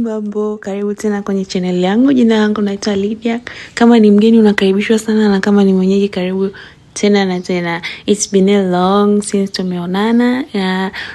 Mambo, karibu tena kwenye channel yangu. Jina langu naitwa Lydia. Kama ni mgeni unakaribishwa sana, na kama ni mwenyeji karibu tena na tena. It's been a long since tumeonana.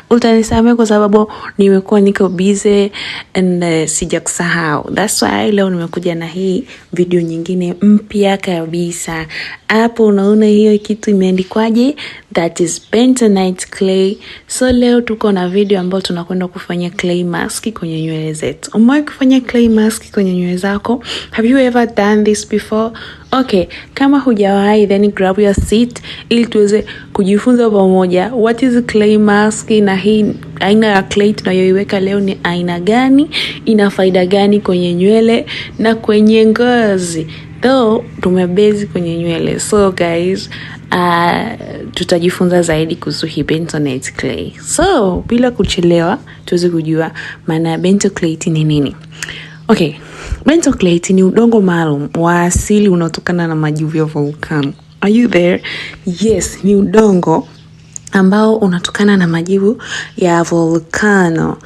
Utanisamehe kwa sababu nimekuwa niko busy and sijakusahau. That's why leo nimekuja na hii video nyingine mpya kabisa. Hapo unaona hiyo kitu imeandikwaje? That is bentonite clay. So leo tuko na video ambayo tunakwenda kufanya clay mask kwenye nywele zetu. Umewahi kufanya clay mask kwenye nywele zako? Have you ever done this before? Okay, kama hujawahi then grab your seat ili tuweze kujifunza pamoja what is clay mask, na hii aina ya clay tunayoiweka leo ni aina gani, ina faida gani kwenye nywele na kwenye ngozi. Though tumebase kwenye nywele. So guys, tutajifunza zaidi kuhusu hii bentonite clay. So bila kuchelewa tuweze kujua maana ya bentonite ni nini. Okay, bentonite ni udongo maalum wa asili unaotokana na majivu ya volcano. Are you there? Yes, ni udongo ambao unatokana na majivu ya volcano.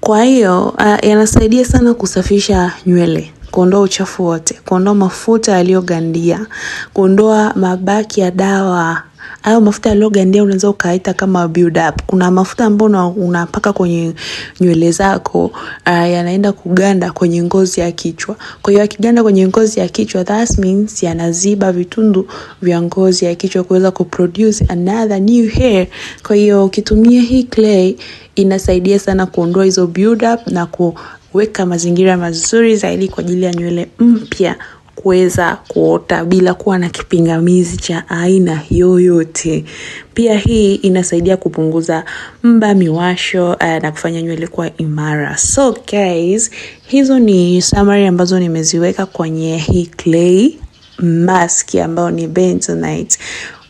Kwa hiyo yanasaidia sana kusafisha nywele, kuondoa uchafu wote, kuondoa mafuta yaliyogandia, kuondoa mabaki ya dawa. Hayo mafuta yaliyogandia unaweza ukaita kama build up. Kuna mafuta ambayo unapaka kwenye nywele zako, yanaenda kuganda kwenye ngozi ya kichwa. Kwa hiyo yakiganda kwenye ngozi ya kichwa, that means yanaziba vitundu vya ngozi ya kichwa kuweza kuproduce another new hair. Kwa hiyo ukitumia hii clay inasaidia sana kuondoa hizo build up na kuweka mazingira mazuri zaidi kwa ajili ya nywele mpya kuweza kuota bila kuwa na kipingamizi cha aina yoyote. Pia hii inasaidia kupunguza mba, miwasho na kufanya nywele kuwa imara. So guys, hizo ni summary ambazo nimeziweka kwenye hii clay mask ambayo ni bentonite.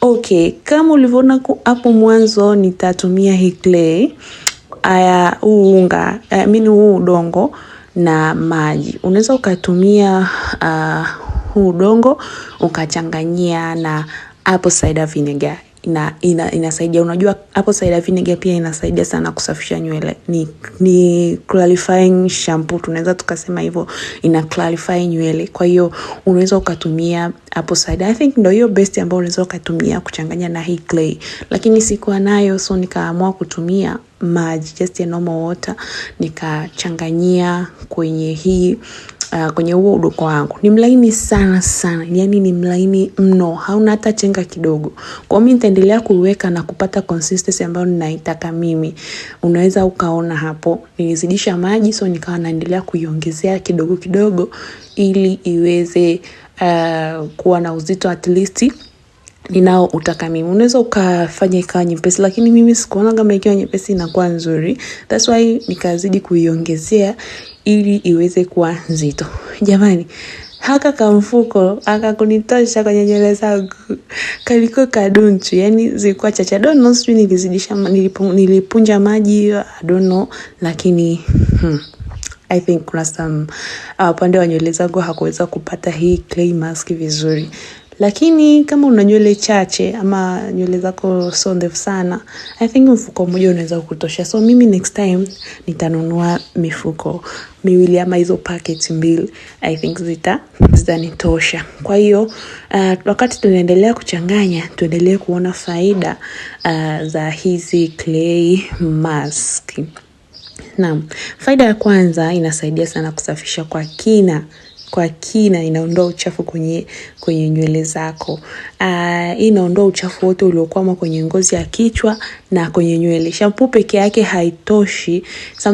Okay, kama ulivyoona hapo mwanzo nitatumia hii clay, unga, huu udongo na maji. Unaweza ukatumia huu udongo ukachanganyia na apple cider vinegar. Inasaidia. Unajua apple cider vinegar pia inasaidia sana kusafisha nywele. Ni clarifying shampoo, tunaweza tukasema hivyo, ina clarify nywele. Kwa hiyo unaweza ukatumia apple cider. I think ndio hiyo best ambayo unaweza ukatumia kuchanganya na hii clay. Lakini sikuwa nayo, so nikaamua kutumia maji, just a normal water, nikachanganyia kwenye hii kwenye huo udongo wangu. Ni mlaini sana sana, yani ni mlaini mno, hauna hata chenga kidogo. Kwa mimi nitaendelea kuweka na kupata consistency ambayo ninaitaka mimi. Unaweza ukaona hapo nilizidisha maji, so nikawa naendelea kuiongezea kidogo kidogo ili iweze kuwa na uzito at least ninao utaka mimi. Unaweza ukafanya ikawa nyepesi, lakini mimi sikuona kama ikiwa nyepesi inakuwa nzuri. That's why nikazidi kuiongezea ili iweze kuwa nzito. Jamani, haka kamfuko akakunitosha kwenye nywele zangu. Kaliko kadunchu, yani zilikuwa chache. I don't know, sijui nilizidisha, nilipunja maji, I don't know, lakini I think kuna some pande wa nywele zangu hakuweza kupata hii clay mask vizuri. Lakini kama una nywele chache ama nywele zako so ndefu sana, I think mfuko mmoja unaweza kutosha. So mimi next time nitanunua mifuko miwili ama hizo packets mbili. I think zitanitosha. Kwa hiyo wakati tunaendelea kuchanganya, tuendelee kuona faida za hizi clay mask. Naam, faida ya kwanza, inasaidia sana kusafisha kwa kina. Inaondoa uchafu kwenye nywele zako. Inaondoa uchafu wote uliokwama kwenye ngozi ya kichwa na kwenye nywele. Shampoo peke yake haitoshi.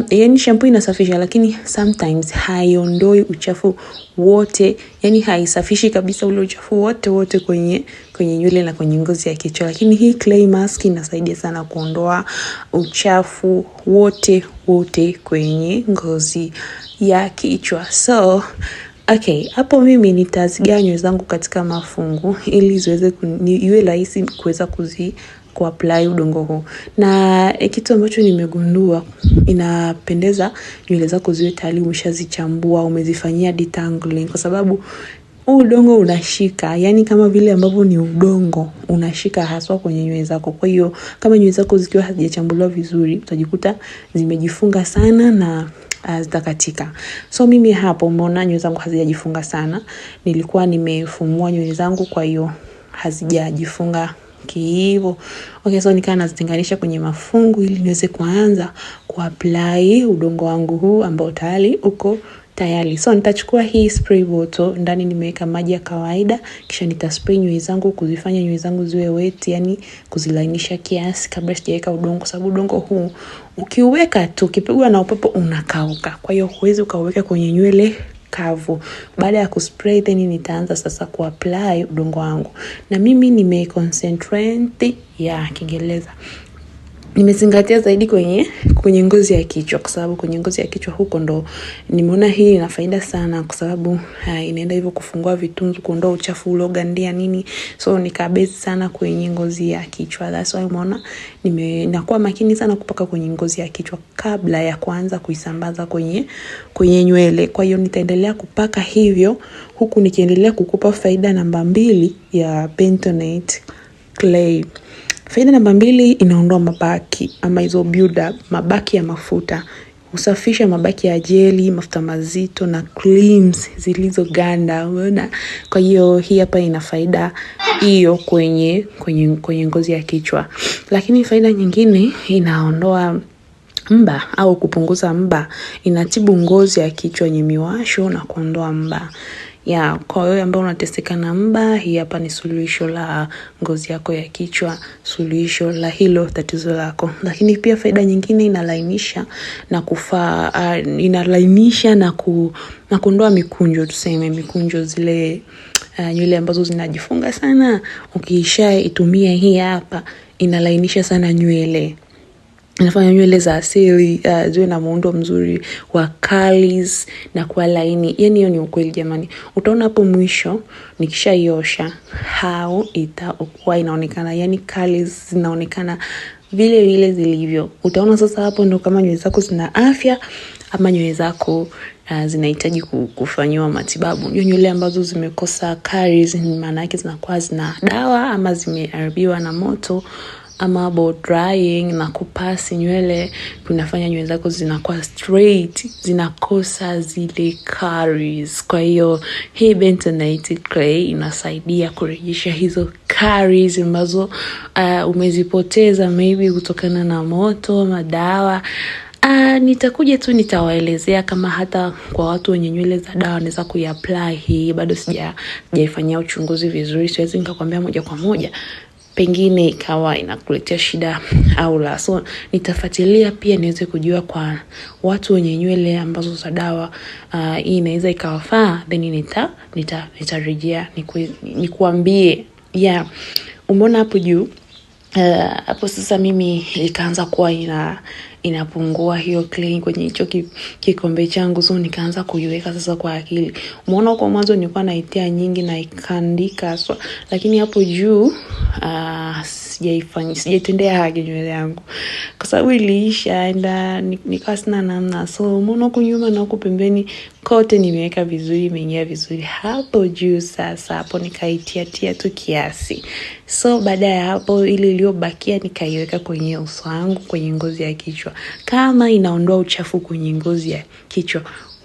Yani shampoo inasafisha, lakini sometimes haiondoi uchafu wote. Yani haisafishi kabisa ule uchafu wote kwenye nywele na kwenye ngozi ya kichwa. Lakini hii clay mask inasaidia sana kuondoa uchafu wote kwenye ngozi ya kichwa. So okay, hapo mimi nitazigawa nywele zangu katika mafungu ili ziweze iwe rahisi kuweza kuapply udongo huu. Na kitu ambacho nimegundua, inapendeza nywele zako ziwe tayari umeshazichambua, umezifanyia detangling, kwa sababu udongo unashika, yani kama vile ambavyo ni udongo unashika haswa kwenye nywele zako. Kwa hiyo kama nywele zako zikiwa hazijachambuliwa vizuri, utajikuta zimejifunga sana na zitakatika. So mimi hapo umeona nywele zangu hazijajifunga sana. Nilikuwa nimefumua nywele zangu, kwa hiyo hazijajifunga kiivo. Okay, so nikaa nazitenganisha kwenye mafungu ili niweze kuanza kuapply udongo wangu huu ambao tayari uko tayari. So nitachukua hii spray bottle, ndani nimeweka maji ya kawaida, kisha nitaspray nywele zangu kuzifanya nywele zangu ziwe wet, yani kuzilainisha kiasi kabla sijaweka udongo, sababu udongo huu ukiuweka tu ukipigwa na upepo unakauka. Kwa hiyo huwezi ukauweka kwenye nywele kavu. Baada ya kuspray then nitaanza sasa kuapply udongo wangu. Na mimi nimeconcentrate ya Kiingereza. Nimezingatia zaidi kwenye ngozi ya kichwa, kwa sababu kwenye ngozi ya kichwa huko ndo nimeona hii ina faida sana, kwa sababu inaenda hivyo kufungua vitunzu, kuondoa uchafu uliogandia nini. So nikabase sana kwenye ngozi ya kichwa. That's why umeona nakuwa makini sana kupaka kwenye ngozi ya kichwa kabla ya kuanza kuisambaza kwenye nywele. Kwa hiyo nitaendelea kupaka hivyo huku nikiendelea kukupa faida namba 2 ya bentonite clay. Faida namba 2, inaondoa mabaki ama hizo build up, mabaki ya mafuta. Usafisha mabaki ya jeli, mafuta mazito na creams zilizoganda, umeona? Kwa hiyo hii hapa ina faida hiyo kwenye ngozi ya kichwa. Lakini faida nyingine, inaondoa mba au kupunguza mba. Inatibu ngozi ya kichwa yenye miwasho na kuondoa mba. Kwa hiyo ambao unateseka na mba, hii hapa ni suluhisho la ngozi yako ya kichwa, suluhisho la hilo tatizo lako. Lakini pia faida nyingine, inalainisha na kuondoa mikunjo, tuseme mikunjo zile nywele ambazo zinajifunga sana. Ukishaitumia hii hapa, inalainisha sana nywele. Inafanya nywele za asili ziwe na muundo mzuri wa curls na kwa laini. Yani hiyo ni ukweli jamani. Utaona hapo mwisho nikishaiosha how itakuwa inaonekana, yani curls zinaonekana vile vile zilivyo. Utaona sasa hapo ndo kama nywele zako zina afya ama nywele zako zinahitaji kufanywa matibabu. Nywele ambazo zimekosa curls, maana yake zinakuwa zina dawa ama zimeharibiwa na moto ama blow drying na kupasi nywele, kunafanya nywele zako zinakuwa straight, zinakosa zile curls. Kwa hiyo hii bentonite clay inasaidia kurejesha hizo curls ambazo umezipoteza maybe kutokana na moto, madawa. Nitakuja tu nitawaelezea kama hata kwa watu wenye nywele za dawa wanaweza kuiapply hii. Bado sijaifanyia uchunguzi vizuri, siwezi nikakwambia moja kwa moja, pengine ikawa inakuletea shida au la. So nitafuatilia pia niweze kujua kwa watu wenye nywele ambazo za dawa hii inaweza ikawafaa, then nitarejea nikuambie. Umeona hapo juu hapo sasa mimi ikaanza kuwa inapungua hiyo clay kwenye hicho kikombe changu. So nikaanza kuiweka sasa kwa akili. Umeona kwa mwanzo nilikuwa naitia nyingi na ikandika, lakini hapo juu sijaitendea haki nywele yangu kwa sababu iliisha enda nikawa sina namna. So umeona huko nyuma na huko pembeni kote nimeweka vizuri, imeingia vizuri. Hapo juu sasa hapo nikaitia tu kiasi. So baada ya hapo ile iliyobakia nikaiweka kwenye uso wangu, kwenye ngozi ya kichwa. Kama inaondoa uchafu kwenye ngozi ya kichwa,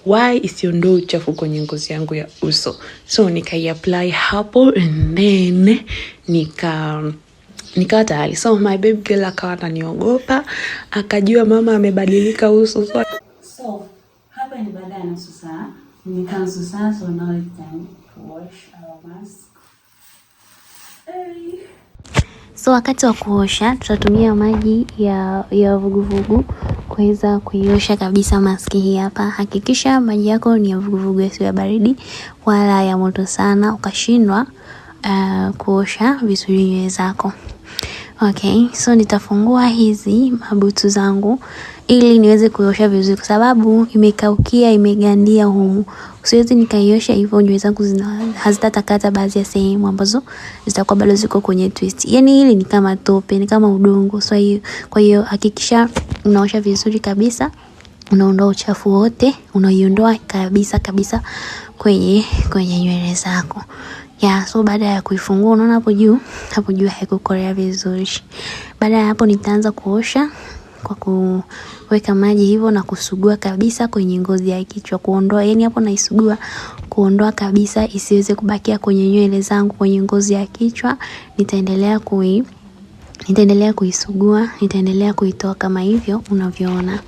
why isiondoe uchafu kwenye ngozi yangu ya uso? So nikaiapply hapo and then nikawa tayari. So my baby girl akawa ananiogopa, akajua mama amebadilika uso. So hapa ni baada ya nusu saa. Nimekaa nusu saa, so now it's time to wash our mask. So wakati wa kuosha tutatumia maji ya vuguvugu kuweza kuiosha kabisa maski hii hapa. Hakikisha maji yako ni ya vuguvugu, yasiwe ya baridi wala ya moto sana ukashindwa kuosha vizuri nywele zako. Okay, so nitafungua hizi mabutu zangu ili niweze kuiosha vizuri kwa sababu imekaukia, imegandia humu. Siwezi nikaiosha hivyo nywele zangu hazitatakata baadhi ya sehemu ambazo zitakuwa bado ziko kwenye twist. Yani hili ni kama tope, ni kama udongo. So kwa hiyo hakikisha unaosha vizuri kabisa, unaondoa uchafu wote, unaiondoa kabisa kwenye nywele zako. So baada ya kuifungua unaona hapo juu haikukorea vizuri. Baada ya hapo nitaanza kuosha kwa kuweka maji hivyo na kusugua kabisa kwenye ngozi ya kichwa, kuondoa, yani hapo naisugua kuondoa kabisa isiweze kubakia kwenye nywele zangu kwenye ngozi ya kichwa. Nitaendelea kuisugua, nitaendelea kuitoa kama hivyo unavyoona.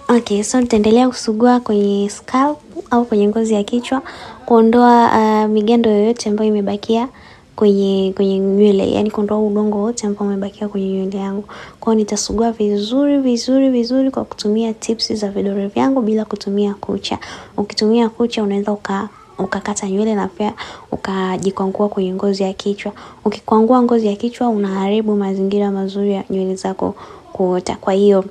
Okay, so nitaendelea kusugua kwenye scalp au kwenye ngozi ya kichwa kuondoa migando yoyote ambayo imebakia kwenye nywele, yani kuondoa udongo wote ambao umebakia kwenye nywele yangu. Kwa hiyo nitasugua vizuri kwa kutumia tips za vidole vyangu bila kutumia kucha. Ukitumia kucha unaweza ukakata nywele na pia ukajikwangua kwenye ngozi ya kichwa. Ukikwangua ngozi ya kichwa unaharibu mazingira mazuri ya nywele zako kuota. Kwa hiyo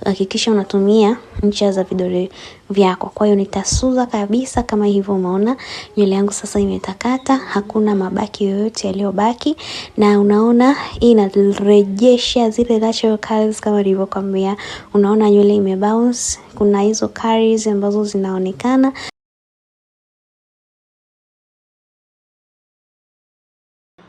hakikisha unatumia ncha za vidole vyako. Kwa hiyo nitasuza kabisa kama hivyo umeona nywele yangu sasa imetakata, hakuna mabaki yoyote yaliyobaki, na unaona hii inarejesha zile natural curls kama nilivyokuambia. Unaona nywele imebounce, kuna hizo curls ambazo zinaonekana.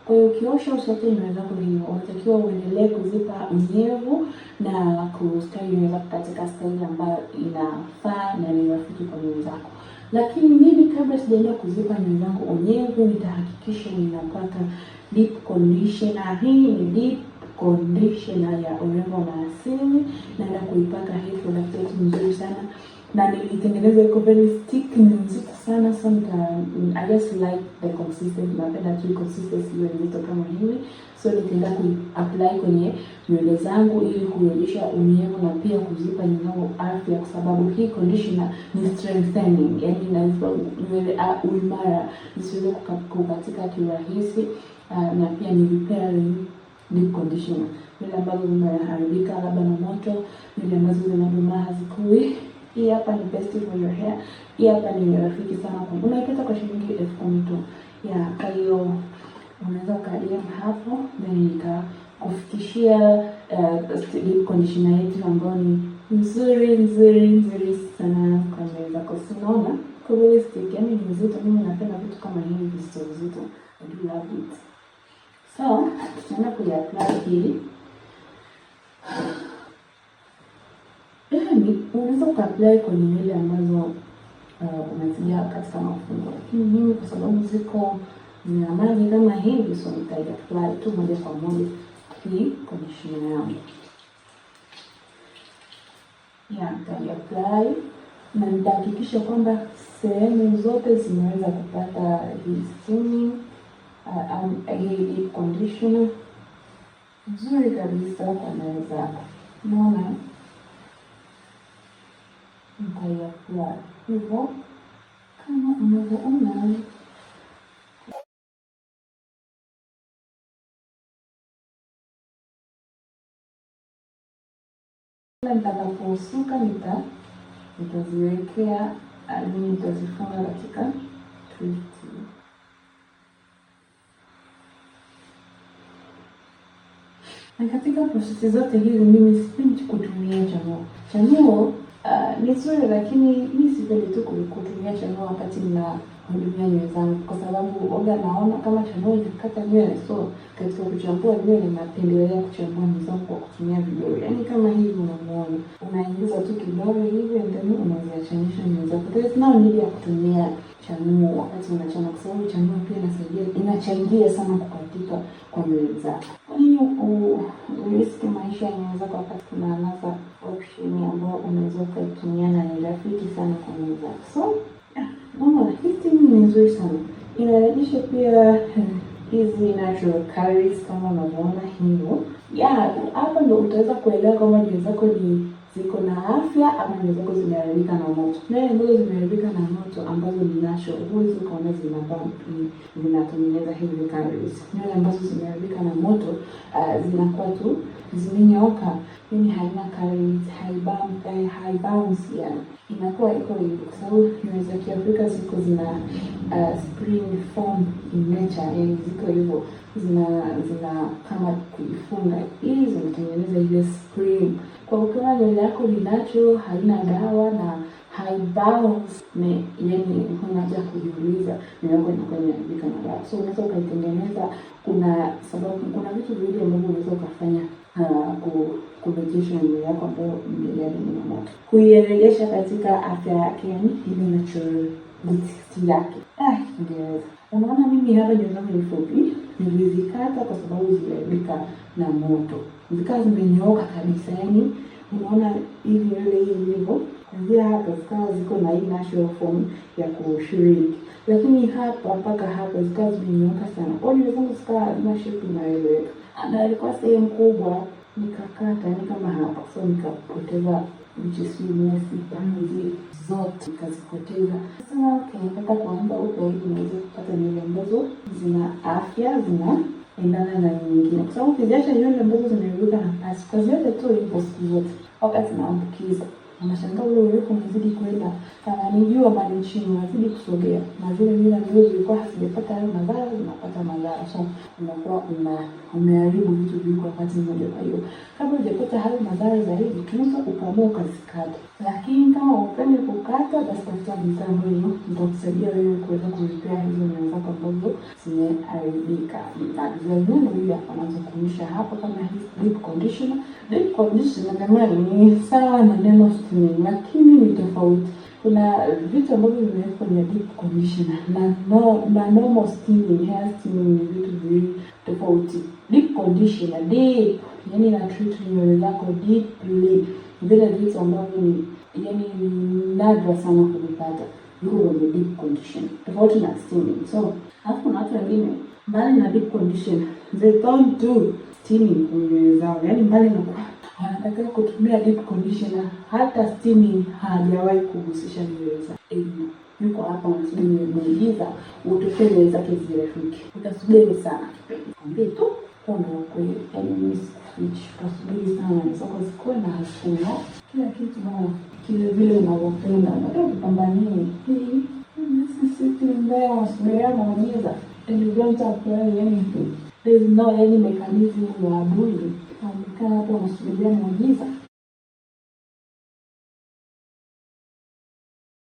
Kwa hiyo ukiosha usiache nywele zako hivyo, unatakiwa uendelee kuzipa unyevu na kustyle nywele zako katika style ambayo inafaa na ni rafiki kwa nywele zako. Lakini mimi kabla sijaenda kuzipa nywele zangu unyevu, nitahakikisha ninapaka deep conditioner. Hii ni deep conditioner ya urembo na asili, naenda kuipaka hii product yetu nzuri sana na nilitengeneza iko very stick, ni nzito sana. So I just like the consistency, napenda tu consistency iwe nzito kama hivi. So nitaenda ku-apply kwenye nywele zangu ili kurejesha unyevu na pia kuzipa nywele afya, kwa sababu hii conditioner ni strengthening, yani inazipa nywele uimara zisiweze kukatika kirahisi, na pia ni repairing deep conditioner. Nywele ambazo zimeharibika labda na moto, nywele ambazo zinadumaa hazikui, hii hapa ni best for your hair. Hii hapa ni rafiki sana kwa unaipata kwa shilingi 10,000 tu. Kwa hiyo unaweza ukadia hapo na nikakufikishia deep conditioner yetu ambayo ni nzuri sana kwa nywele zako. Unaona kwa vile stick, yani ni nzito. Mimi napenda vitu kama hivi vizito. I do love it. So tutaenda kuiapply hii. Unaweza uka-apply kwenye nywele ambazo unazitia katika mafungo, lakini mimi kwa sababu zina maji kama hivi, so nita-apply tu moja kwa moja hii conditioner yangu. Nita-apply na nitahakikisha kwamba sehemu zote zinaweza kupata hii steaming hii deep conditioner nzuri kabisa kwa nywele zako. Unaona nitaiapply hivyo kama unavyoona. Nitakaposuka nitaziwekea nitazifunga katika twist. Na katika prosesi zote hizi mimi sipendi kutumia chanuo. Ni nzuri, lakini mimi sipendi tu kutumia chanuo wakati ninahudumia nywele zangu, kwa sababu oga naona kama chanuo inakata nywele. So katika kuchambua nywele napendelea kuchambua nywele zangu kwa kutumia vidole. Yani kama hivi unamuona, unaingiza tu kidole hivi ndio unaziachanisha nywele zako. There is no need ya kutumia chanuo wakati unachana, kwa sababu chanuo pia inachangia sana kukatika kwa nywele zako. Kwa hiyo uriski maisha ya nywele zako wakati kuna another option ambayo unaweza kutumia na ni rafiki sana kwa nywele zako. So hii ni nzuri sana, inarejesha pia hizi natural curls kama unavyoona hivyo. Hapa ndio utaweza kuelewa kama nywele zako ziko na afya ama nywele zako zimeharibika na moto. Nywele ambazo zimeharibika na moto ambazo ni natural, huwezi kuona zinatengeneza hizi curls. Nywele ambazo zimeharibika na moto zinakuwa tu zimenyooka, yani haina curls, haibounce, yani inakuwa iko hivyo, kwa sababu nywele za Kiafrika zina spring form in nature, yani ziko hivyo, zina kama kuifunga ili zinatengeneza ile spring. Kwa ukiwa nywele yako ni natural, haina dawa na haibalance yani unaanza kujiuliza milango inakuwa inaharibika na raha. So unaweza ukaitengeneza. Kuna vitu viwili ambavyo unaweza ukafanya kurejesha mwili yako ambayo imejaribu na moto, kuirejesha katika afya yake, yani ile naturality yake. Kiingereza. Unaona mimi hapa nywele zangu ni fupi, nilizikata kwa sababu ziliharibika na moto, zikawa zimenyooka kabisa, yani unaona hivi nywele hii ilivyo kuanzia hapa zikawa ziko na hii natural form ya kushrink, lakini hapa mpaka hapa zikawa zimenyooka sana. Kwa hiyo nywele zangu zikawa hazina shape inayoeleweka, na ilikuwa sehemu kubwa nikakata, yani kama hapa. So nikapoteza vichisinyesi hizi zote nikazipoteza. Sasa nataka kuanza upya ili niweze kupata nywele ambazo zina afya, zinaendana na nyingine, kwa sababu ukiziacha nywele ambazo zimeruka na pasi ukaziacha tu hivyo siku zote, wakati naambukiza unashangaa ule urefu unazidi kwenda, kama ni juu ama ni chini unazidi kusogea, na zile nywele ambazo zilikuwa hazijapata hayo madhara zinapata madhara. So unakuwa umeharibu vitu vingi wakati mmoja. Kwa hiyo kabla hujapata hayo madhara zaidi, tunaweza ukaamua ukazikata, lakini kama upendi kukata, basi tafuta bidhaa ambayo itakusaidia wewe kuweza kurepair hizo nywele zako ambazo zimeharibika. Na vile vile anaanza kuonyesha hapo kama hii deep conditioner. Deep conditioner kama ni sawa na neno steaming, lakini ni tofauti. Kuna vitu ambavyo vimewekwa kwenye deep conditioner na normal steaming, hair steaming ni vitu viwili tofauti. Deep conditioner, deep, yani na treat nywele zako deeply. Vile vitu ambavyo ni yani nadra sana kuvipata, hiyo ni deep conditioner, tofauti na steaming. So hapo kuna watu wengine mbali na deep conditioner, they don't do steaming kwenye nywele zao, yani mbali na wanataka kutumia deep conditioner, hata steaming hajawahi kuhusisha nywele zake. Yuko hapa unasubiri muujiza utokee nywele zake zirefuke, utasubiri sana kipenzi, kwambie tu kondo kweli, yani mimi sikufichi, utasubiri sana soko zikuwe na hasuna kila kitu bana, kile vile unavyopenda nataka kupambania hii sisi mbaya wasubiri muujiza, and don't apply anything. There is no any mechanism ya adui. Hapo unasubiria muujiza.